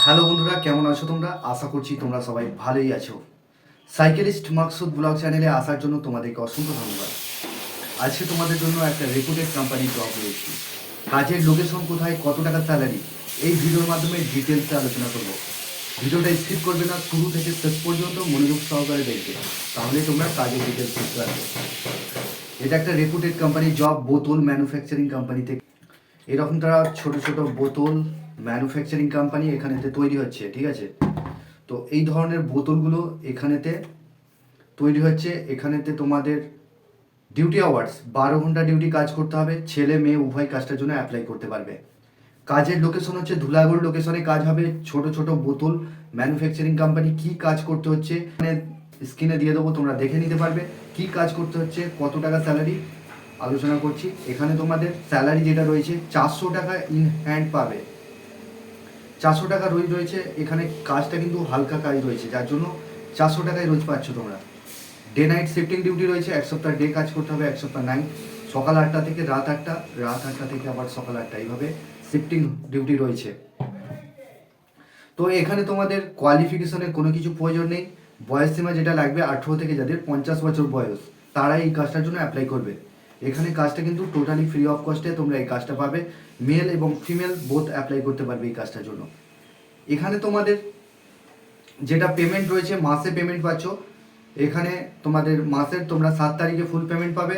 Hello বন্ধুরা, কেমন আছো তোমরা? আশা করছি তোমরা সবাই ভালোই আছো। সাইকেলিস্ট মাকসুদ ব্লগ চ্যানেলে আসার জন্য তোমাদেরকে অসংখ্য ধন্যবাদ। আজকে তোমাদের জন্য একটা রেপুটেড কোম্পানির জব রয়েছে। কাজের লোকেশন কোথায়, কত টাকা স্যালারি, এই ভিডিওর মাধ্যমে ডিটেলসে আলোচনা করব। ভিডিওটা স্কিপ করবে না, শুরু থেকে শেষ পর্যন্ত মনোযোগ সহকারে দেখবে, তাহলে তোমরা কাজের ডিটেলস বুঝতে পারবে। এটা একটা রেপুটেড কোম্পানি জব, বোতল ম্যানুফ্যাকচারিং কোম্পানি থেকে এরকম তারা ছোট ছোট বোতল ম্যানুফ্যাকচারিং কোম্পানি এখানেতে তৈরি হচ্ছে, ঠিক আছে? তো এই ধরনের বোতলগুলো এখানেতে তৈরি হচ্ছে। এখানেতে তোমাদের ডিউটি আওয়ার্স 12 ঘন্টা ডিউটি কাজ করতে হবে। ছেলে মেয়ে উভয় কাজটার জন্য অ্যাপ্লাই করতে পারবে। কাজের লোকেশন হচ্ছে ধুলাগড় লোকেশনে কাজ হবে। ছোট ছোট বোতল ম্যানুফ্যাকচারিং কোম্পানি কি কাজ করতে হচ্ছে মানে স্ক্রিনে দিয়ে দেবো, তোমরা দেখে নিতে পারবে কি কাজ করতে হচ্ছে, কত টাকা স্যালারি আলোচনা করছি। এখানে তোমাদের স্যালারি যেটা রয়েছে 400 টাকা ইন হ্যান্ড পাবে। 400 টাকা রোজ রয়েছে। এখানে কাজটা কিন্তু হালকা কাজ রয়েছে, যার জন্য 400 টাকায় রোজ পাচ্ছ তোমরা। ডে নাইট শিফটিং ডিউটি রয়েছে। এক সপ্তাহ ডে কাজ করতে হবে, এক সপ্তাহ নাইট। সকাল 8টা থেকে রাত 8টা, রাত 8টা থেকে আবার সকাল 8টা, এইভাবে শিফটিং ডিউটি রয়েছে। তো এখানে তোমাদের কোয়ালিফিকেশনের কোনো কিছু প্রয়োজন নেই। বয়স সীমা যেটা লাগবে 18 থেকে যাদের 50 বছর বয়স, তারাই এই কাজটার জন্য অ্যাপ্লাই করবে। এখানে কাজটা কিন্তু টোটালি ফ্রি অফ কস্টে তোমরা এই কাজটা পাবে। মেল এবং ফিমেল বোথ অ্যাপ্লাই করতে পারবে এই কাজটার জন্য। এখানে তোমাদের যেটা পেমেন্ট রয়েছে, মাসে পেমেন্ট পাচ্ছ। এখানে তোমাদের মাসের তোমরা 7 তারিখে ফুল পেমেন্ট পাবে।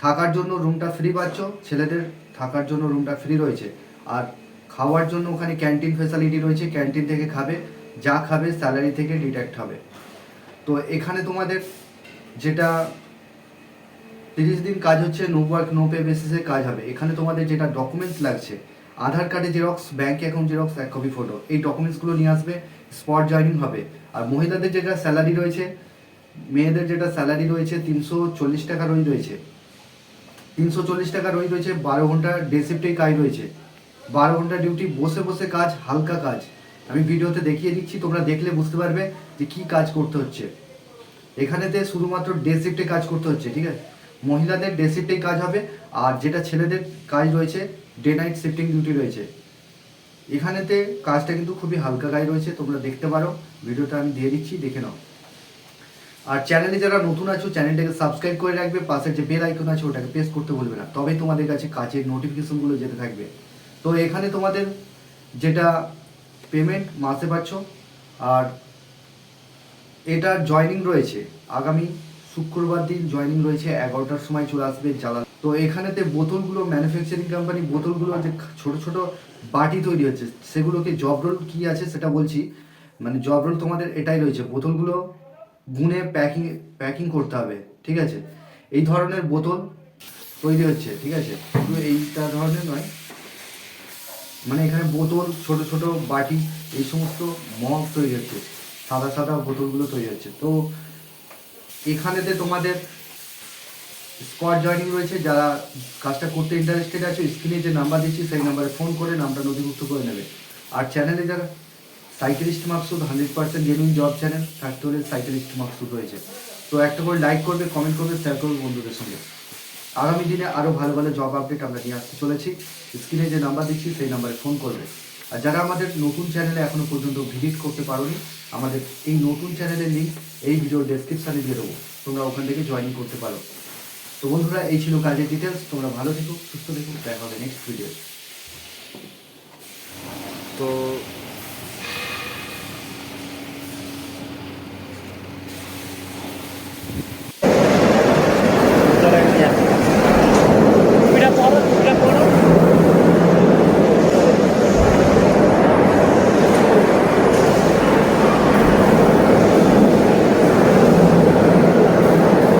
থাকার জন্য রুমটা ফ্রি পাচ্ছ, ছেলেদের থাকার জন্য রুমটা ফ্রি রয়েছে। আর খাওয়ার জন্য ওখানে ক্যান্টিন ফেসিলিটি রয়েছে, ক্যান্টিন থেকে খাবে, যা খাবে স্যালারি থেকে ডিডাক্ট হবে। তো এখানে তোমাদের যেটা 30 দিন কাজ হচ্ছে, নো ওয়ার্ক নো পে বেসিসে কাজ হবে। এখানে তোমাদের যেটা ডকুমেন্টস লাগছে, আধার কার্ডে xerox, bank account xerox, 1 copy photo, এই ডকুমেন্টসগুলো নিয়ে আসবে। স্পট জয়েনিং হবে। আর মহিলাদের যেটা স্যালারি রয়েছে, মেয়েদের যেটা স্যালারি রয়েছে 340 টাকা রোজ রয়েছে। 340 টাকা রোজ রয়েছে। 12 ঘন্টা ডে শিফটেই কাজ রয়েছে। 12 ঘন্টা ডিউটি, বসে বসে কাজ, হালকা কাজ। আমি ভিডিওতে দেখিয়ে দিচ্ছি, তোমরা দেখলে বুঝতে পারবে যে কি কাজ করতে হচ্ছে। এখানেতে শুধুমাত্র ডে শিফটে কাজ করতে হচ্ছে, ঠিক আছে? মহিলাদের ডে শিফটেই কাজ হবে। আর যেটা ছেলেদের কাজ রয়েছে, ডে নাইট শিফটিং ডিউটি রয়েছে। এখানেতে কাজটা কিন্তু খুবই হালকা কাজ রয়েছে, তোমরা দেখতে পারো। ভিডিওটা আমি দিয়ে দিচ্ছি, দেখে নাও। আর চ্যানেলে যারা নতুন আছো, চ্যানেলটাকে সাবস্ক্রাইব করে রাখবে। পাশের যে বেল আইকন আছে ওটাকে প্রেস করতে বলবে না, তবেই তোমাদের কাছে কাজের নোটিফিকেশনগুলো যেতে থাকবে। তো এখানে তোমাদের যেটা পেমেন্ট মাসে পাচ্ছ। আর এটার জয়নিং রয়েছে আগামী শুক্রবার দিন জয়নিং রয়েছে, 11টার সময় চলে আসবে জ্বালা। তো এখানেতে বোতলগুলো ম্যানুফ্যাকচারিং কোম্পানি, বোতলগুলো যে ছোট ছোট বাটি তৈরি হচ্ছে, সেগুলোকে জব রোল কী আছে সেটা বলছি। মানে জব রোল তোমাদের এটাই রয়েছে, বোতলগুলো গুনে প্যাকিং প্যাকিং করতে হবে, ঠিক আছে? এই ধরনের বোতল তৈরি হচ্ছে, ঠিক আছে? শুধু এইটা ধরনের নয়, মানে এখানে বোতল, ছোট ছোট বাটি, এই সমস্ত মগ তৈরি হচ্ছে, সাদা সাদা বোতলগুলো তৈরি হচ্ছে। তো এখানেতে তোমাদের স্পট জয়নিং রয়েছে। যারা কাজটা করতে ইন্টারেস্টেড আছে, স্ক্রিনে যে নাম্বার দিচ্ছি সেই নাম্বারে ফোন করে নামটা নথিভুক্ত করে নেবে। আর চ্যানেলে যারা cyclist Maksud 100% genuine job channel থাকতে হলে সাইকেলিস্ট মাকসুদ রয়েছে। তো একটা করে লাইক করবে, কমেন্ট করবে, শেয়ার করবে বন্ধুদের সঙ্গে। আগামী দিনে আরও ভালো ভালো জব আপডেট আমরা নিয়ে আসতে চলেছি। স্ক্রিনে যে নাম্বার দিচ্ছি সেই নাম্বারে ফোন করবে। আর যারা আমাদের নতুন চ্যানেলে এখনও পর্যন্ত ভিজিট করতে পারোনি, আমাদের এই নতুন চ্যানেলের লিঙ্ক এই ভিডিওর ডেসক্রিপশানে দিয়ে দেবো, তোমরা ওখান থেকে জয়েন করতে পারো। তো বন্ধুরা, এই ছিল কাজের ডিটেলস। তোমরা ভালো থেকো, সুস্থ থেকো, দেখা হবে নেক্সট ভিডিও। তো